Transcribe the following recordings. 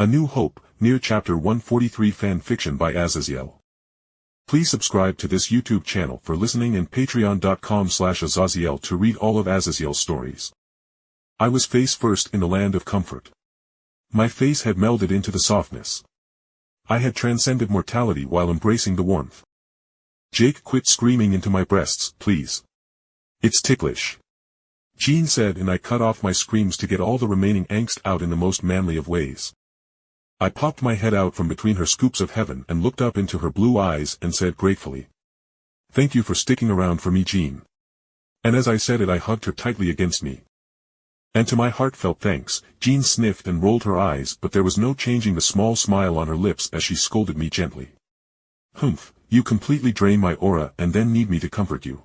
A New Hope, Nier Chapter 143 Fan Fiction by Azazyel. Please subscribe to this YouTube channel for listening and patreon.com/Azazyel to read all of Azazyel's stories. I was face first in the land of comfort. My face had melded into the softness. I had transcended mortality while embracing the warmth. Jake, quit screaming into my breasts, please. It's ticklish. Jeanne said, and I cut off my screams to get all the remaining angst out in the most manly of ways. I popped my head out from between her scoops of heaven and looked up into her blue eyes and said gratefully, "Thank you for sticking around for me, Jeanne." And as I said it, I hugged her tightly against me. And to my heartfelt thanks, Jeanne sniffed and rolled her eyes, but there was no changing the small smile on her lips as she scolded me gently. "Hmph, you completely drain my aura and then need me to comfort you.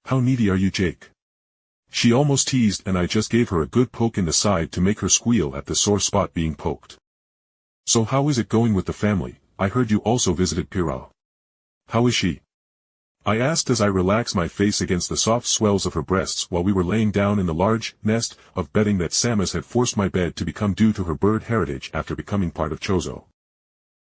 How needy are you, Jake?" She almost teased, and I just gave her a good poke in the side to make her squeal at the sore spot being poked. "So how is it going with the family? I heard you also visited Pyrrha. How is she?" I asked as I relaxed my face against the soft swells of her breasts while we were laying down in the large nest of bedding that Samus had forced my bed to become due to her bird heritage after becoming part of Chozo.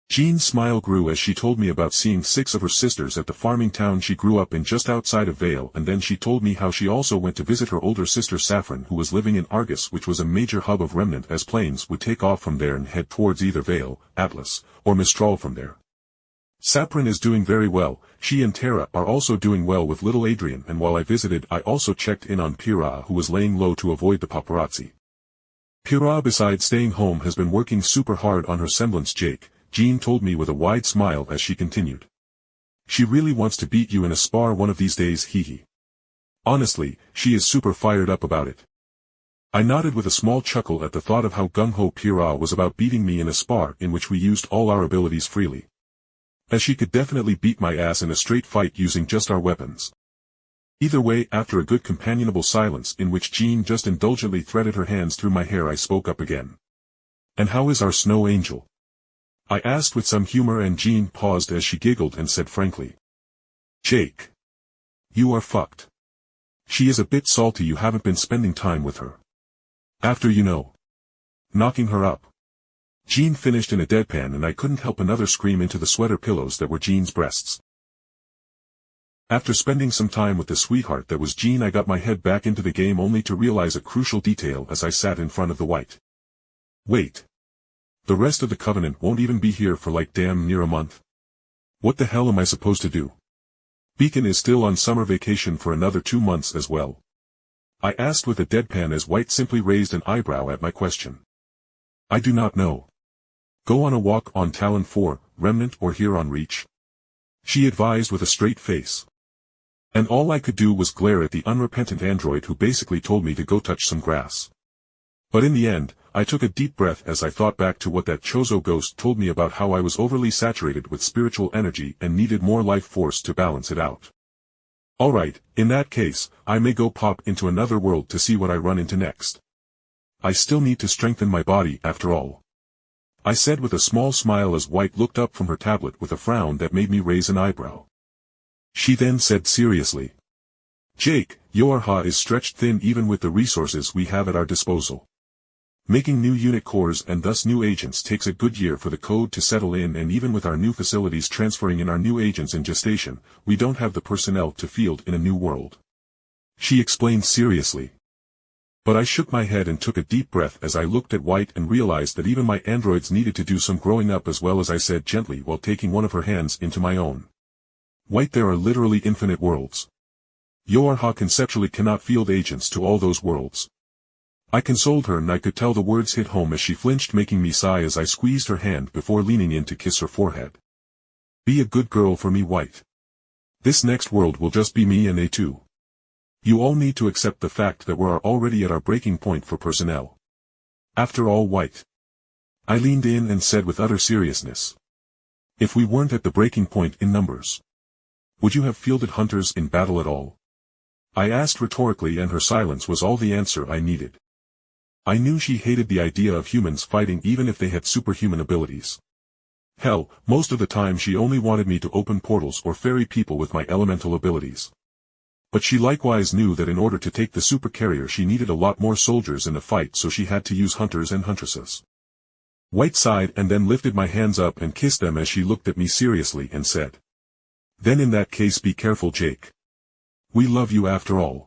Jeanne's smile grew as she told me about seeing 6 of her sisters at the farming town she grew up in just outside of Vale, and then she told me how she also went to visit her older sister Saffron, who was living in Argus, which was a major hub of Remnant, as planes would take off from there and head towards either Vale, Atlas, or Mistral from there. Saffron is doing very well. She and Terra are also doing well with little Adrian, and while I visited I also checked in on Pyrrha, who was laying low to avoid the paparazzi. Pyrrha, besides staying home, has been working super hard on her semblance, Jake, Jeanne told me with a wide smile as she continued. She really wants to beat you in a spar one of these days, hee. Honestly, she is super fired up about it. I nodded with a small chuckle at the thought of how gung-ho Pyrrha was about beating me in a spar in which we used all our abilities freely. As she could definitely beat my ass in a straight fight using just our weapons. Either way, after a good companionable silence in which Jeanne just indulgently threaded her hands through my hair, I spoke up again. "And how is our snow angel?" I asked with some humor, and Jeanne paused as she giggled and said frankly, "Jake, you are fucked. She is a bit salty you haven't been spending time with her. After knocking her up." Jeanne finished in a deadpan, and I couldn't help another scream into the sweater pillows that were Jeanne's breasts. After spending some time with the sweetheart that was Jeanne, I got my head back into the game only to realize a crucial detail as I sat in front of the white. Wait. The rest of the Covenant won't even be here for like damn near a month. What the hell am I supposed to do? Beacon is still on summer vacation for another 2 months as well. I asked with a deadpan as White simply raised an eyebrow at my question. "I do not know. Go on a walk on Talon 4, Remnant, or here on Reach," she advised with a straight face. And all I could do was glare at the unrepentant android who basically told me to go touch some grass. But in the end, I took a deep breath as I thought back to what that Chozo ghost told me about how I was overly saturated with spiritual energy and needed more life force to balance it out. Alright, in that case, I may go pop into another world to see what I run into next. I still need to strengthen my body after all, I said with a small smile as White looked up from her tablet with a frown that made me raise an eyebrow. She then said seriously, "Jake, your ha is stretched thin even with the resources we have at our disposal. Making new unit cores and thus new agents takes a good year for the code to settle in, and even with our new facilities transferring in our new agents in gestation, we don't have the personnel to field in a new world," she explained seriously. But I shook my head and took a deep breath as I looked at White and realized that even my androids needed to do some growing up as well, as I said gently while taking one of her hands into my own. "White, there are literally infinite worlds. Your ha conceptually cannot field agents to all those worlds." I consoled her, and I could tell the words hit home as she flinched, making me sigh as I squeezed her hand before leaning in to kiss her forehead. "Be a good girl for me, White. This next world will just be me and they too. You all need to accept the fact that we're already at our breaking point for personnel. After all, White," I leaned in and said with utter seriousness, "if we weren't at the breaking point in numbers, would you have fielded hunters in battle at all?" I asked rhetorically, and her silence was all the answer I needed. I knew she hated the idea of humans fighting even if they had superhuman abilities. Hell, most of the time she only wanted me to open portals or ferry people with my elemental abilities. But she likewise knew that in order to take the supercarrier she needed a lot more soldiers in the fight, so she had to use hunters and huntresses. White sighed and then lifted my hands up and kissed them as she looked at me seriously and said, "Then in that case be careful, Jake. We love you after all."